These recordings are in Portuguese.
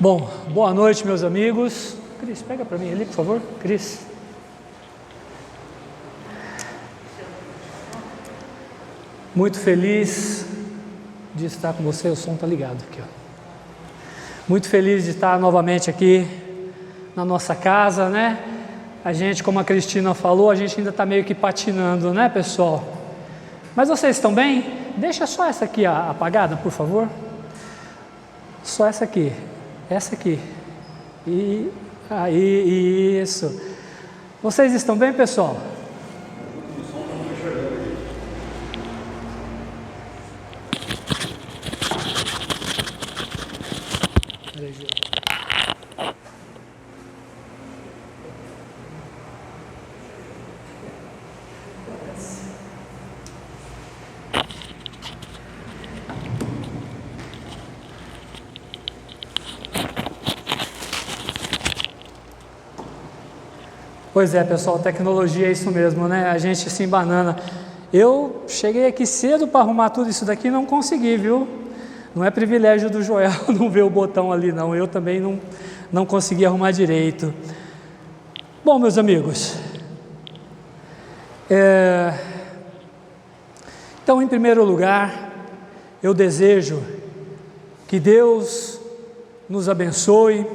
Bom, boa noite, meus amigos. Cris, pega para mim ali, por favor. Cris. Muito feliz de estar com você. O som está ligado aqui, ó. Muito feliz de estar novamente aqui na nossa casa, né? A gente, como a Cristina falou, a gente ainda está meio que patinando, né, pessoal? Mas vocês estão bem? Deixa só essa aqui apagada, por favor. Só essa aqui. Essa aqui. E aí, isso. Vocês estão bem, pessoal? Pois é, pessoal, tecnologia é isso mesmo, né? A gente se embanana. Eu cheguei aqui cedo para arrumar tudo isso daqui e não consegui, viu? Não é privilégio do Joel não ver o botão ali, não. Eu também não consegui arrumar direito. Bom, meus amigos, então, em primeiro lugar, eu desejo que Deus nos abençoe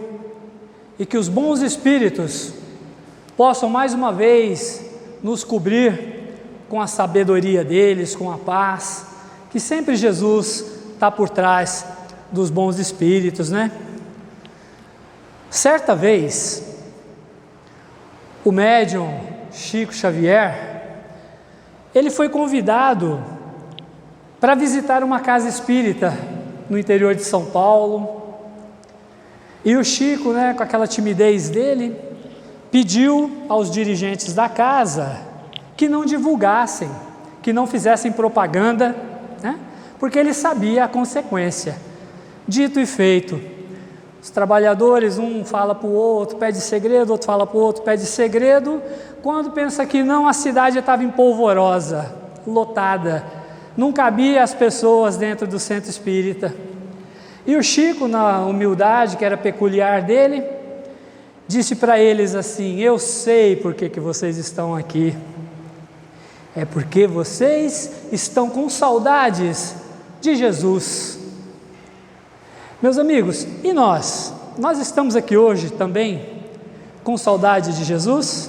e que os bons espíritos possam mais uma vez nos cobrir com a sabedoria deles, com a paz, que sempre Jesus está por trás dos bons espíritos, né? Certa vez, o médium Chico Xavier, ele foi convidado para visitar uma casa espírita no interior de São Paulo, e o Chico, né, com aquela timidez dele, pediu aos dirigentes da casa que não divulgassem, que não fizessem propaganda, né? Porque ele sabia a consequência. Dito e feito, os trabalhadores, um fala para o outro, pede segredo, outro fala para o outro, pede segredo. Quando pensa que não, a cidade estava empolvorosa, lotada, não cabia as pessoas dentro do centro espírita. E o Chico, na humildade que era peculiar dele, disse para eles assim: eu sei por que vocês estão aqui, é porque vocês estão com saudades de Jesus. Meus amigos, e nós? Nós estamos aqui hoje também com saudade de Jesus?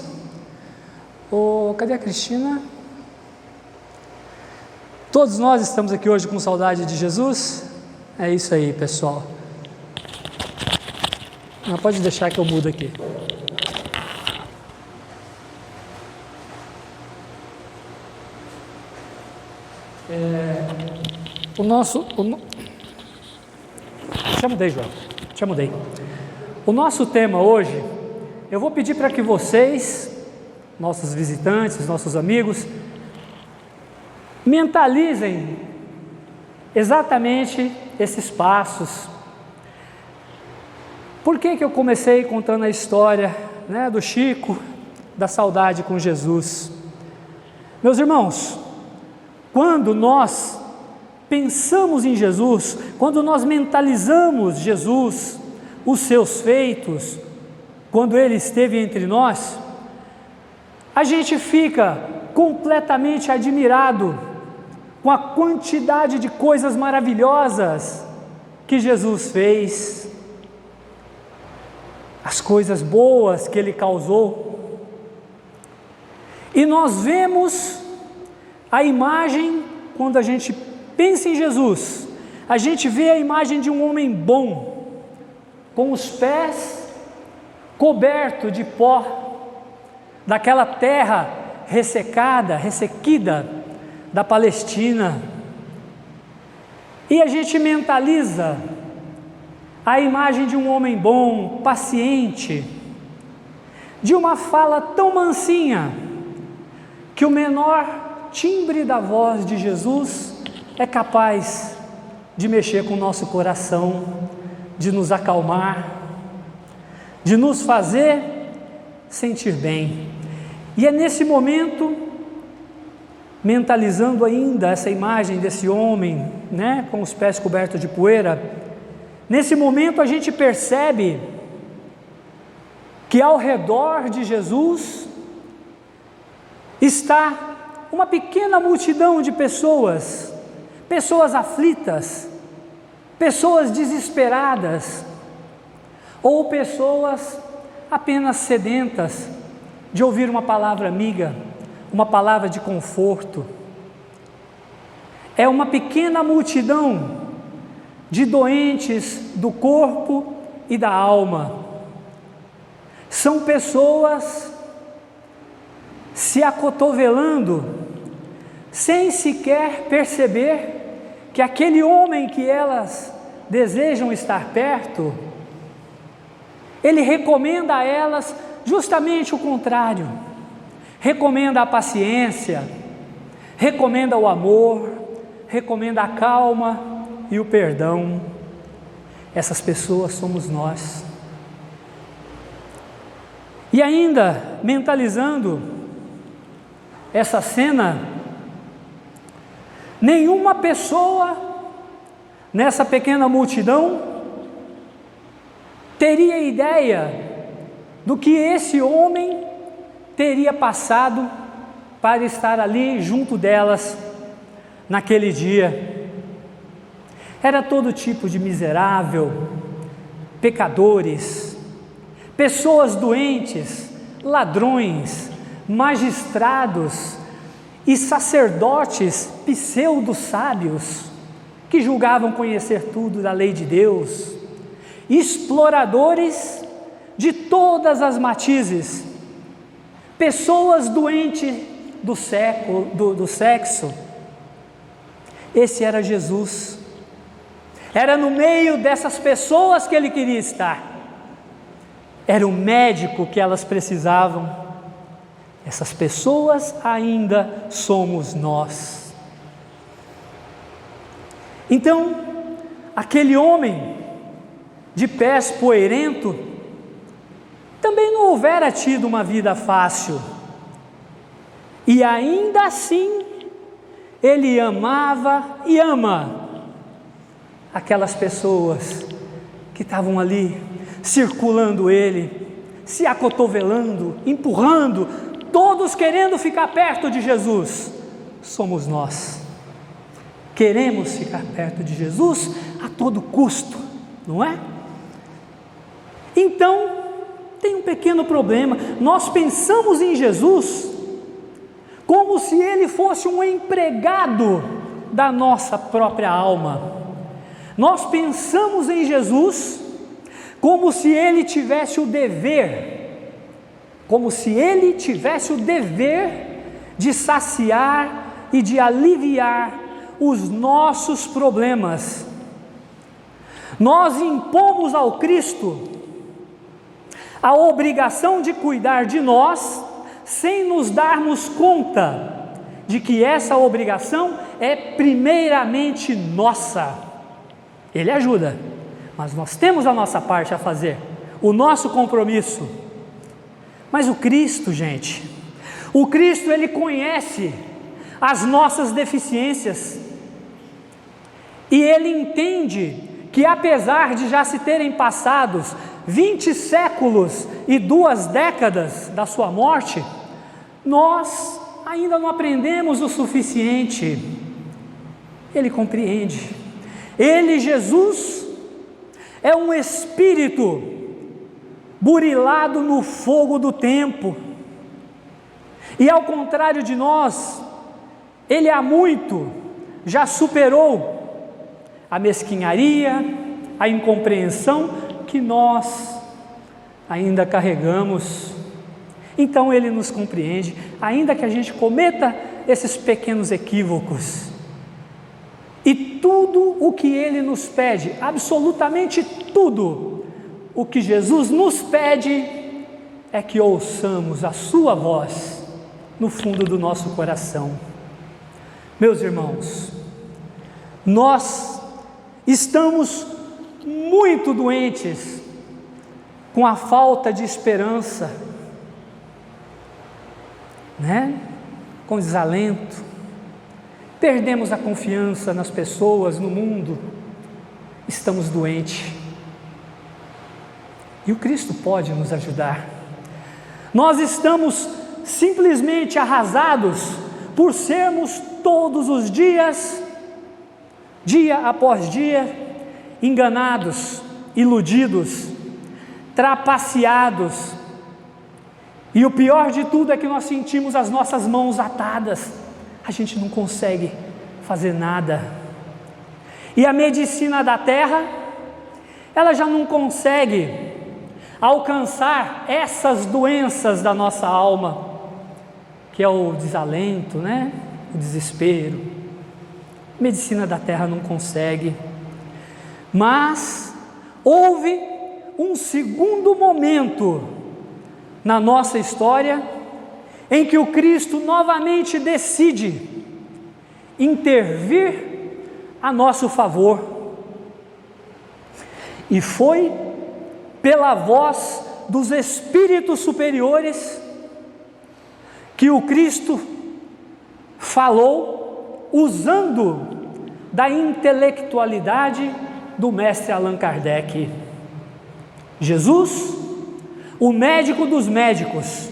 Cadê a Cristina? Todos nós estamos aqui hoje com saudade de Jesus? É isso aí, pessoal. Não, pode deixar que eu mudo aqui. Já mudei, João. Já mudei. O nosso tema hoje, eu vou pedir para que vocês, nossos visitantes, nossos amigos, mentalizem exatamente esses passos. Por que eu comecei contando a história, né, do Chico, da saudade com Jesus? Meus irmãos, quando nós pensamos em Jesus, quando nós mentalizamos Jesus, os seus feitos, quando Ele esteve entre nós, a gente fica completamente admirado com a quantidade de coisas maravilhosas que Jesus fez, as coisas boas que Ele causou, e nós vemos a imagem, quando a gente pensa em Jesus, a gente vê a imagem de um homem bom, com os pés cobertos de pó, daquela terra ressequida da Palestina, e a gente mentaliza a imagem de um homem bom, paciente, de uma fala tão mansinha, que o menor timbre da voz de Jesus é capaz de mexer com o nosso coração, de nos acalmar, de nos fazer sentir bem. E é nesse momento, mentalizando ainda essa imagem desse homem, né, com os pés cobertos de poeira, Nesse momento a gente percebe que ao redor de Jesus está uma pequena multidão de pessoas, pessoas aflitas, pessoas desesperadas, ou pessoas apenas sedentas de ouvir uma palavra amiga, uma palavra de conforto. É uma pequena multidão de doentes do corpo e da alma. São pessoas se acotovelando, sem sequer perceber que aquele homem que elas desejam estar perto, ele recomenda a elas justamente o contrário. Recomenda a paciência, recomenda o amor, recomenda a calma e o perdão. Essas pessoas somos nós. E ainda, mentalizando essa cena, nenhuma pessoa nessa pequena multidão teria ideia do que esse homem teria passado para estar ali junto delas naquele dia. Era todo tipo de miserável, pecadores, pessoas doentes, ladrões, magistrados e sacerdotes pseudo-sábios que julgavam conhecer tudo da lei de Deus, exploradores de todas as matizes, pessoas doentes do sexo. Esse era Jesus. Era no meio dessas pessoas que ele queria estar. Era o médico que elas precisavam. Essas pessoas ainda somos nós. Então, aquele homem de pés poeirento também não houvera tido uma vida fácil, e ainda assim ele amava e ama aquelas pessoas que estavam ali circulando ele, se acotovelando, empurrando, todos querendo ficar perto de Jesus. Somos nós. Queremos ficar perto de Jesus a todo custo, não é? Então, tem um pequeno problema. Nós pensamos em Jesus como se ele fosse um empregado da nossa própria alma. Nós pensamos em Jesus como se ele tivesse o dever, de saciar e de aliviar os nossos problemas. Nós impomos ao Cristo a obrigação de cuidar de nós, sem nos darmos conta de que essa obrigação é primeiramente nossa. Ele ajuda, mas nós temos a nossa parte a fazer, o nosso compromisso. Mas o Cristo, gente, o Cristo, ele conhece as nossas deficiências, e ele entende que apesar de já se terem passados 20 séculos e 2 décadas da sua morte, nós ainda não aprendemos o suficiente. Ele compreende. Ele, Jesus, é um espírito burilado no fogo do tempo, e ao contrário de nós, ele há muito já superou a mesquinharia, a incompreensão que nós ainda carregamos. Então ele nos compreende, ainda que a gente cometa esses pequenos equívocos. E tudo o que ele nos pede, absolutamente tudo o que Jesus nos pede, é que ouçamos a sua voz no fundo do nosso coração. Meus irmãos, nós estamos muito doentes com a falta de esperança, com desalento, perdemos a confiança nas pessoas, no mundo, estamos doentes. E o Cristo pode nos ajudar. Nós estamos simplesmente arrasados por sermos todos os dias, dia após dia, enganados, iludidos, trapaceados. E o pior de tudo é que nós sentimos as nossas mãos atadas. A gente não consegue fazer nada. E a medicina da terra, ela já não consegue alcançar essas doenças da nossa alma, que é o desalento, né? O desespero. A medicina da terra não consegue. Mas houve um segundo momento na nossa história em que o Cristo novamente decide intervir a nosso favor. E foi pela voz dos espíritos superiores que o Cristo falou, usando da intelectualidade do mestre Allan Kardec. Jesus, o médico dos médicos,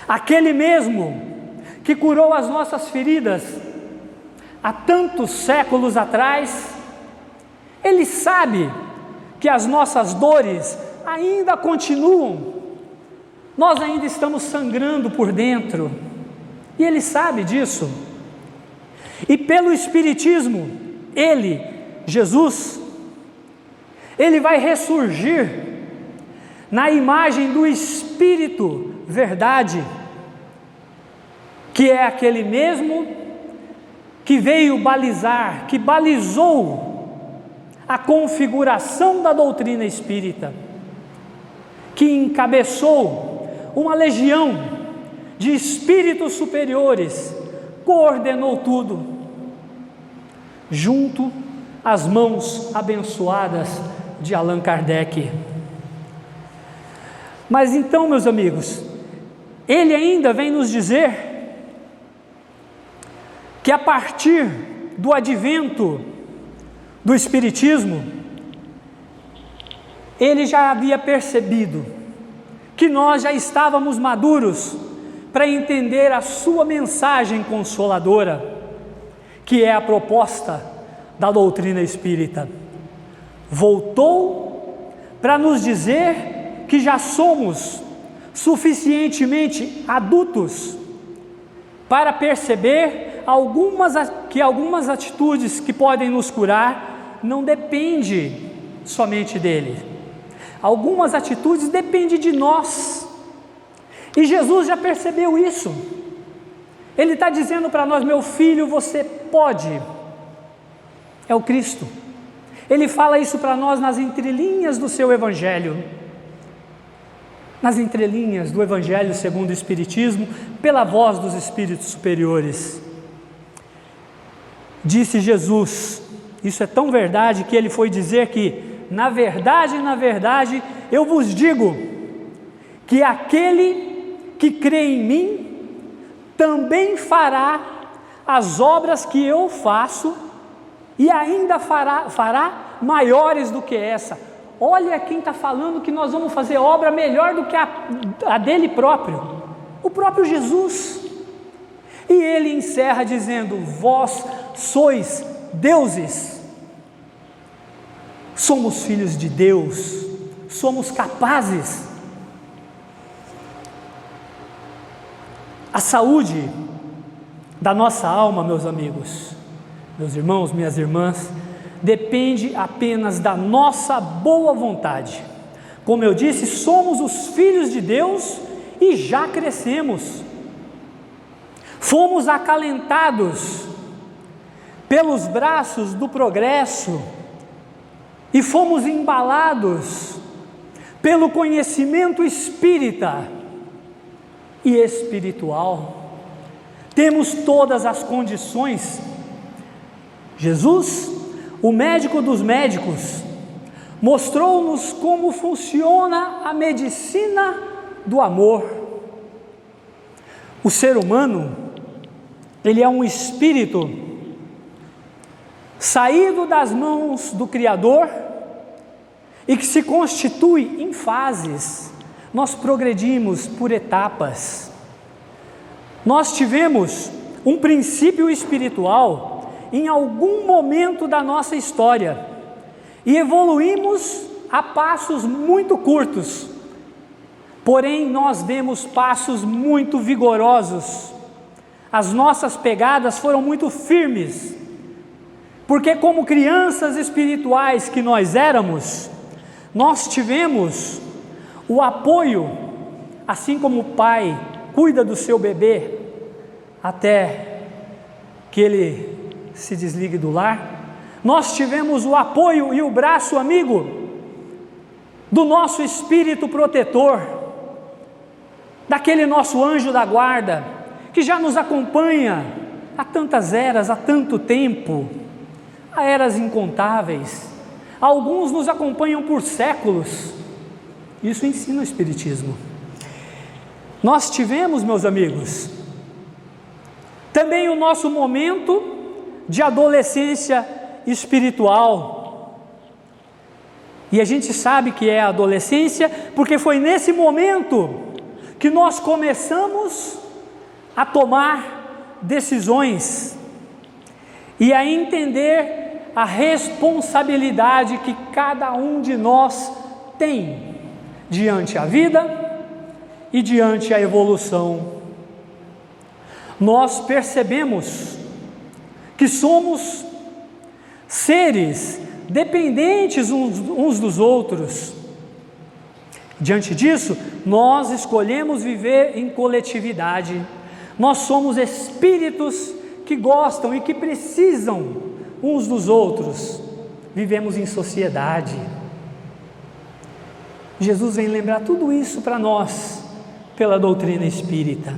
aquele mesmo que curou as nossas feridas há tantos séculos atrás, ele sabe que as nossas dores ainda continuam, nós ainda estamos sangrando por dentro, e ele sabe disso. E pelo Espiritismo, ele, Jesus, ele vai ressurgir na imagem do Espírito Verdade, que é aquele mesmo que veio balizar, que balizou a configuração da doutrina espírita, que encabeçou uma legião de espíritos superiores, coordenou tudo, junto às mãos abençoadas de Allan Kardec. Mas então, meus amigos, ele ainda vem nos dizer que a partir do advento do Espiritismo, ele já havia percebido que nós já estávamos maduros para entender a sua mensagem consoladora, que é a proposta da doutrina espírita. Voltou para nos dizer que já somos suficientemente adultos para perceber que algumas atitudes que podem nos curar não dependem somente dele. Algumas atitudes dependem de nós. E Jesus já percebeu isso. Ele está dizendo para nós: meu filho, você pode. É o Cristo. Ele fala isso para nós nas entrelinhas do seu Evangelho. Nas entrelinhas do Evangelho segundo o Espiritismo, pela voz dos Espíritos superiores. Disse Jesus, isso é tão verdade que ele foi dizer que, na verdade, eu vos digo, que aquele que crê em mim, também fará as obras que eu faço, e ainda fará maiores do que essa. Olha quem está falando que nós vamos fazer obra melhor do que a dele próprio, o próprio Jesus. E ele encerra dizendo: vós sois deuses, somos filhos de Deus, somos capazes. A saúde da nossa alma, meus amigos, meus irmãos, minhas irmãs, depende apenas da nossa boa vontade. Como eu disse, somos os filhos de Deus e já crescemos. Fomos acalentados pelos braços do progresso e fomos embalados pelo conhecimento espírita e espiritual. Temos todas as condições. Jesus, o médico dos médicos, mostrou-nos como funciona a medicina do amor. O ser humano, ele é um espírito saído das mãos do Criador e que se constitui em fases. Nós progredimos por etapas. Nós tivemos um princípio espiritual em algum momento da nossa história e evoluímos a passos muito curtos, porém nós demos passos muito vigorosos. As nossas pegadas foram muito firmes, porque como crianças espirituais que nós éramos, nós tivemos o apoio, assim como o pai cuida do seu bebê até que ele se desligue do lar, nós tivemos o apoio e o braço amigo do nosso espírito protetor, daquele nosso anjo da guarda, que já nos acompanha há tantas eras, há tanto tempo, há eras incontáveis. Alguns nos acompanham por séculos. Isso ensina o Espiritismo. Nós tivemos, meus amigos, também o nosso momento de adolescência espiritual. E a gente sabe que é a adolescência, porque foi nesse momento que nós começamos a tomar decisões e a entender a responsabilidade que cada um de nós tem diante a vida e diante a evolução. Nós percebemos que somos seres dependentes uns dos outros. Diante disso, nós escolhemos viver em coletividade. Nós somos espíritos que gostam e que precisam uns dos outros. Vivemos em sociedade. Jesus vem lembrar tudo isso para nós pela doutrina espírita.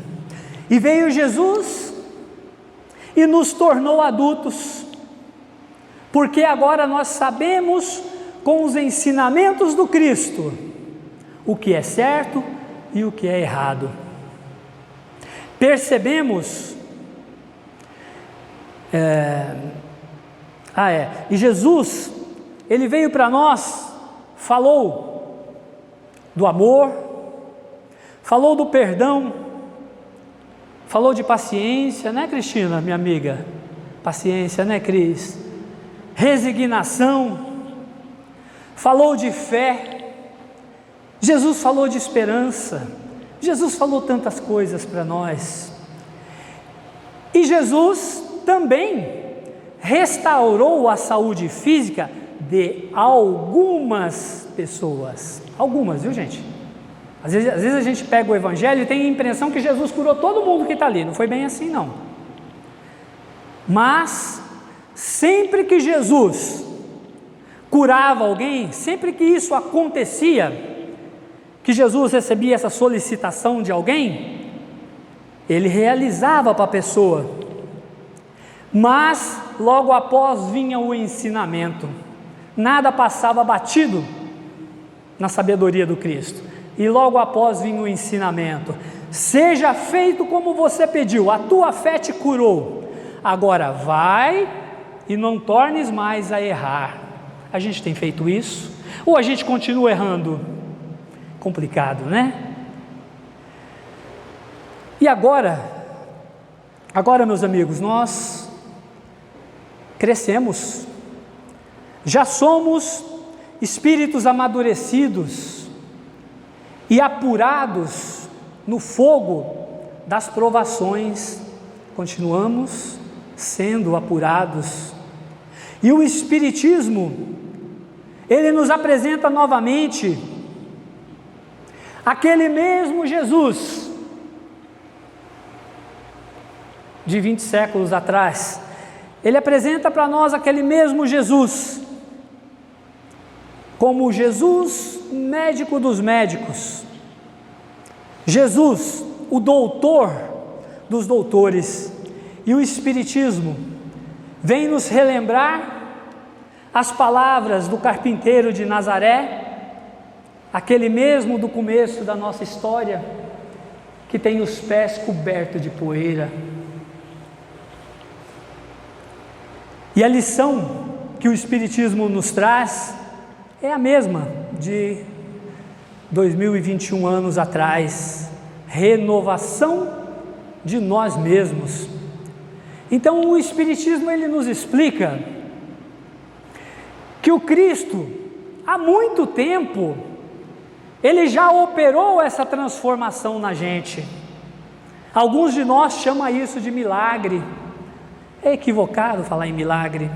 E veio Jesus e nos tornou adultos, porque agora nós sabemos, com os ensinamentos do Cristo, o que é certo e o que é errado. Percebemos, e Jesus, Ele veio para nós, falou do amor, falou do perdão, falou de paciência, né, Cristina, minha amiga? Paciência, né, Cris? Resignação, falou de fé, Jesus falou de esperança, Jesus falou tantas coisas para nós. E Jesus também restaurou a saúde física de algumas pessoas. Algumas, viu, gente? Às vezes a gente pega o Evangelho e tem a impressão que Jesus curou todo mundo que está ali. Não foi bem assim, não. Mas, sempre que Jesus curava alguém, sempre que isso acontecia, que Jesus recebia essa solicitação de alguém, Ele realizava para a pessoa. Mas, logo após vinha o ensinamento. Nada passava batido na sabedoria do Cristo. E logo após vinha o ensinamento: seja feito como você pediu, a tua fé te curou, agora vai e não tornes mais a errar. A gente tem feito isso? Ou a gente continua errando? Complicado, né? E agora, meus amigos, nós crescemos, já somos espíritos amadurecidos e apurados no fogo das provações. Continuamos sendo apurados. E o Espiritismo, ele nos apresenta novamente aquele mesmo Jesus de 20 séculos atrás. Ele apresenta para nós aquele mesmo Jesus como Jesus, médico dos médicos, Jesus, o doutor dos doutores. E o Espiritismo vem nos relembrar as palavras do carpinteiro de Nazaré, aquele mesmo do começo da nossa história, que tem os pés cobertos de poeira. E a lição que o Espiritismo nos traz é a mesma. de 2021 anos atrás, renovação de nós mesmos. Então o Espiritismo ele nos explica que o Cristo, há muito tempo, ele já operou essa transformação na gente. Alguns de nós chamam isso de milagre. É equivocado falar em milagre,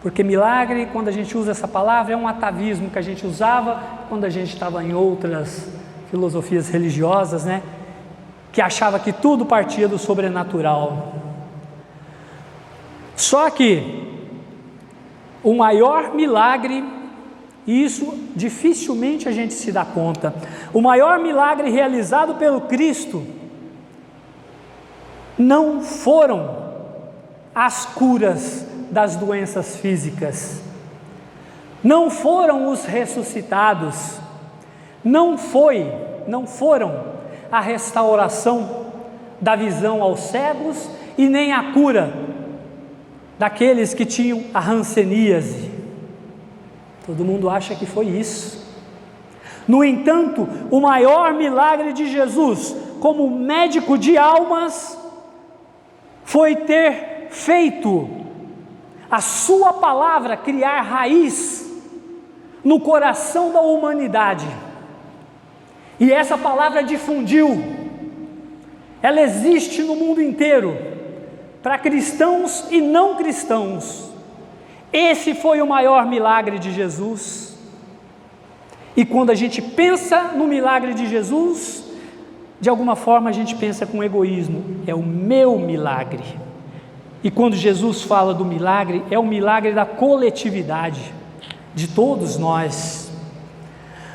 porque milagre, quando a gente usa essa palavra, é um atavismo que a gente usava quando a gente estava em outras filosofias religiosas, né? Que achava que tudo partia do sobrenatural. Só que o maior milagre, e isso dificilmente a gente se dá conta, o maior milagre realizado pelo Cristo não foram as curas das doenças físicas, não foram os ressuscitados, não foram a restauração da visão aos cegos e nem a cura daqueles que tinham a hanseníase. Todo mundo acha que foi isso. No entanto, o maior milagre de Jesus como médico de almas foi ter feito a sua palavra criar raiz no coração da humanidade, e essa palavra difundiu, ela existe no mundo inteiro, para cristãos e não cristãos. Esse foi o maior milagre de Jesus. E quando a gente pensa no milagre de Jesus, de alguma forma a gente pensa com egoísmo, é o meu milagre. E quando Jesus fala do milagre, é o milagre da coletividade, de todos nós.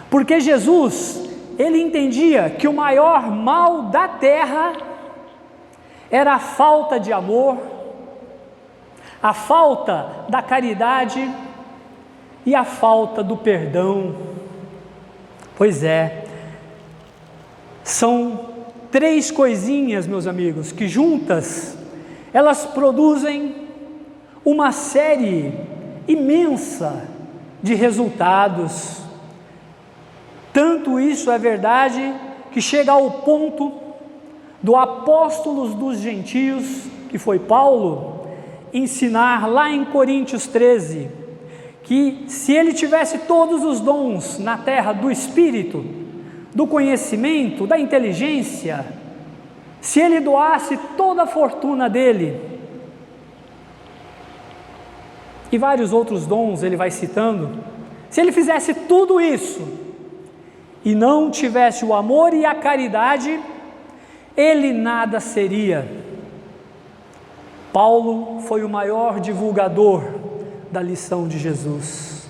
Porque Jesus, ele entendia que o maior mal da terra era a falta de amor, a falta da caridade e a falta do perdão. Pois é, são três coisinhas, meus amigos, que juntas elas produzem uma série imensa de resultados. Tanto isso é verdade que chega ao ponto do apóstolo dos gentios, que foi Paulo, ensinar lá em Coríntios 13, que se ele tivesse todos os dons na terra do Espírito, do conhecimento, da inteligência, se ele doasse toda a fortuna dele, e vários outros dons ele vai citando, se ele fizesse tudo isso, e não tivesse o amor e a caridade, ele nada seria. Paulo foi o maior divulgador da lição de Jesus.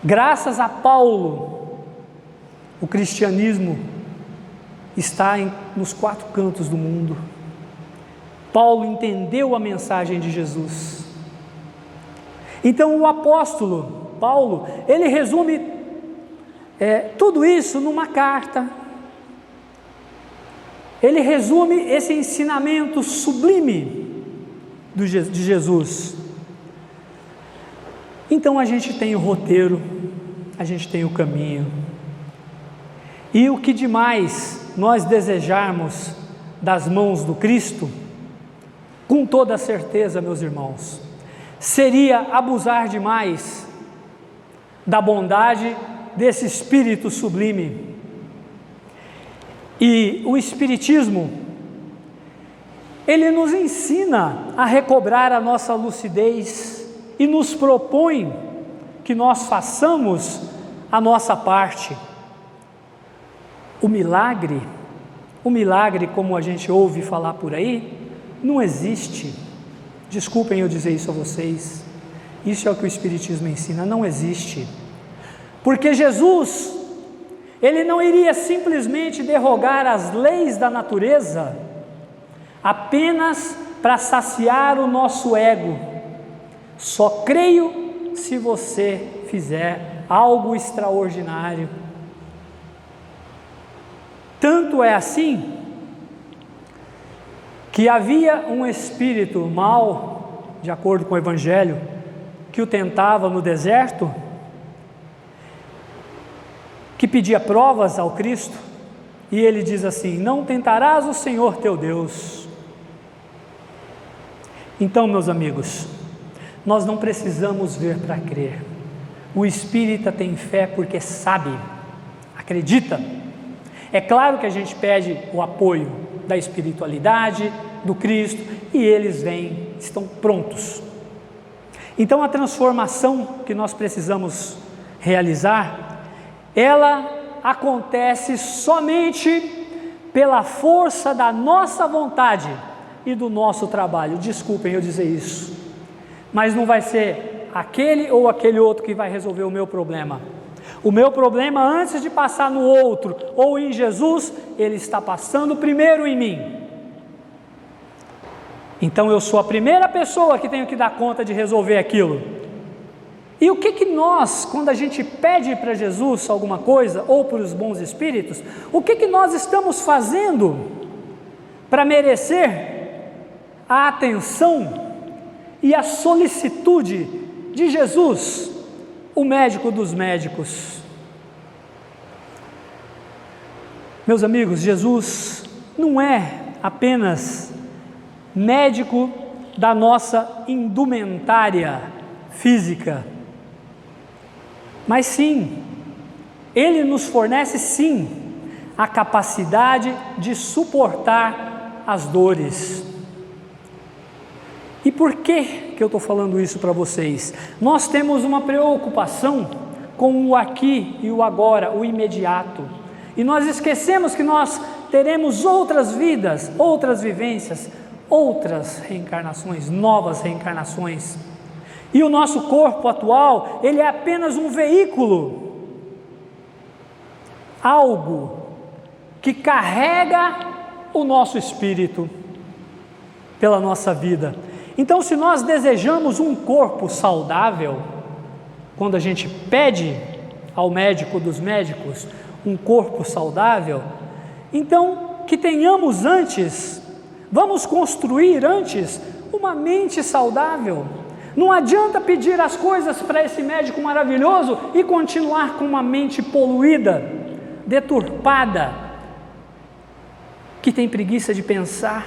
Graças a Paulo, o cristianismo está nos quatro cantos do mundo. Paulo entendeu a mensagem de Jesus. Então o apóstolo Paulo, ele resume tudo isso numa carta. Ele resume esse ensinamento sublime de Jesus. Então a gente tem o roteiro, a gente tem o caminho, e o que demais nós desejarmos das mãos do Cristo, com toda certeza, meus irmãos, seria abusar demais da bondade desse Espírito sublime. E o Espiritismo, ele nos ensina a recobrar a nossa lucidez e nos propõe que nós façamos a nossa parte. O milagre, como a gente ouve falar por aí, não existe. Desculpem eu dizer isso a vocês, isso é o que o Espiritismo ensina, não existe. Porque Jesus, ele não iria simplesmente derrogar as leis da natureza apenas para saciar o nosso ego. Só creio se você fizer algo extraordinário. Tanto é assim que havia um espírito mau, de acordo com o Evangelho, que o tentava no deserto, que pedia provas ao Cristo, e ele diz assim: não tentarás o Senhor teu Deus. Então, meus amigos, nós não precisamos ver para crer. O espírita tem fé porque sabe, acredita. É claro que a gente pede o apoio da espiritualidade, do Cristo, e eles vêm, estão prontos. Então a transformação que nós precisamos realizar, ela acontece somente pela força da nossa vontade e do nosso trabalho. Desculpem eu dizer isso, mas não vai ser aquele ou aquele outro que vai resolver o meu problema. O meu problema, antes de passar no outro ou em Jesus, ele está passando primeiro em mim. Então eu sou a primeira pessoa que tenho que dar conta de resolver aquilo. E o que nós, quando a gente pede para Jesus alguma coisa, ou para os bons espíritos, o que nós estamos fazendo para merecer a atenção e a solicitude de Jesus, o médico dos médicos? Meus amigos, Jesus não é apenas médico da nossa indumentária física, mas sim, Ele nos fornece sim a capacidade de suportar as dores. E por que eu estou falando isso para vocês? Nós temos uma preocupação com o aqui e o agora, o imediato, e nós esquecemos que nós teremos outras vidas, outras vivências, outras reencarnações, novas reencarnações, e o nosso corpo atual, ele é apenas um veículo, algo que carrega o nosso espírito pela nossa vida. Então, se nós desejamos um corpo saudável, quando a gente pede ao médico dos médicos um corpo saudável, então que tenhamos antes, vamos construir antes uma mente saudável. Não adianta pedir as coisas para esse médico maravilhoso e continuar com uma mente poluída, deturpada, que tem preguiça de pensar,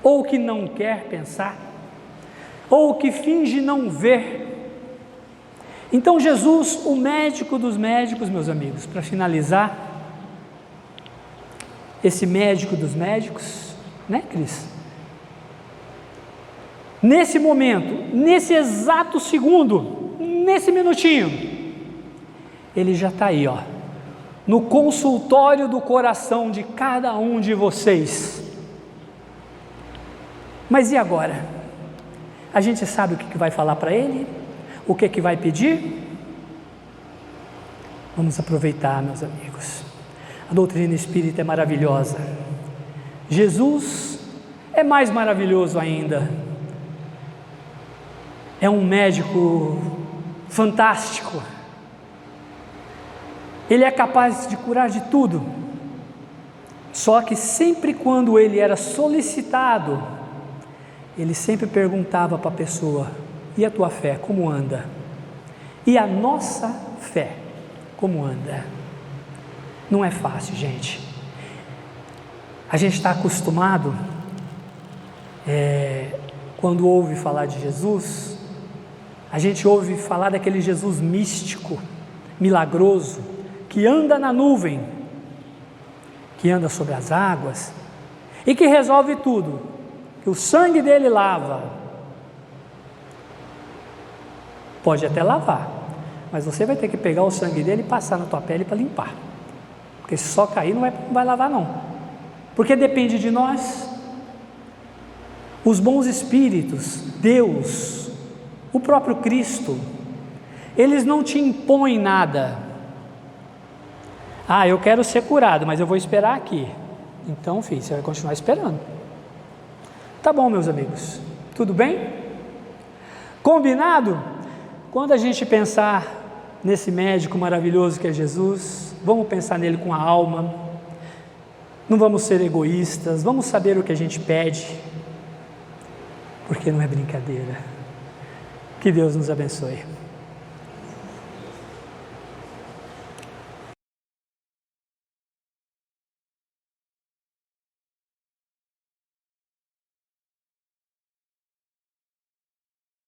ou que não quer pensar, ou que finge não ver. Então Jesus, o médico dos médicos, meus amigos, para finalizar, esse médico dos médicos, né, Cris? Nesse momento, nesse exato segundo, nesse minutinho, ele já está aí, ó, no consultório do coração de cada um de vocês. Mas e agora? A gente sabe o que vai falar para ele? O que vai pedir? Vamos aproveitar, meus amigos. A doutrina espírita é maravilhosa. Jesus é mais maravilhoso ainda. É um médico fantástico. Ele é capaz de curar de tudo. Só que sempre quando ele era solicitado, ele sempre perguntava para a pessoa: e a tua fé, como anda? E a nossa fé, como anda? Não é fácil, gente. A gente está acostumado, quando ouve falar de Jesus, a gente ouve falar daquele Jesus místico, milagroso, que anda na nuvem, que anda sobre as águas, e que resolve tudo, que o sangue dele lava. Pode até lavar, mas você vai ter que pegar o sangue dele e passar na tua pele para limpar, porque se só cair não vai lavar não, porque depende de nós. Os bons espíritos, Deus, o próprio Cristo, eles não te impõem nada. Eu quero ser curado, mas eu vou esperar aqui. Então, filho, você vai continuar esperando. Tá bom, meus amigos, tudo bem? Combinado? Quando a gente pensar nesse médico maravilhoso que é Jesus, vamos pensar nele com a alma, não vamos ser egoístas, vamos saber o que a gente pede, porque não é brincadeira. Que Deus nos abençoe.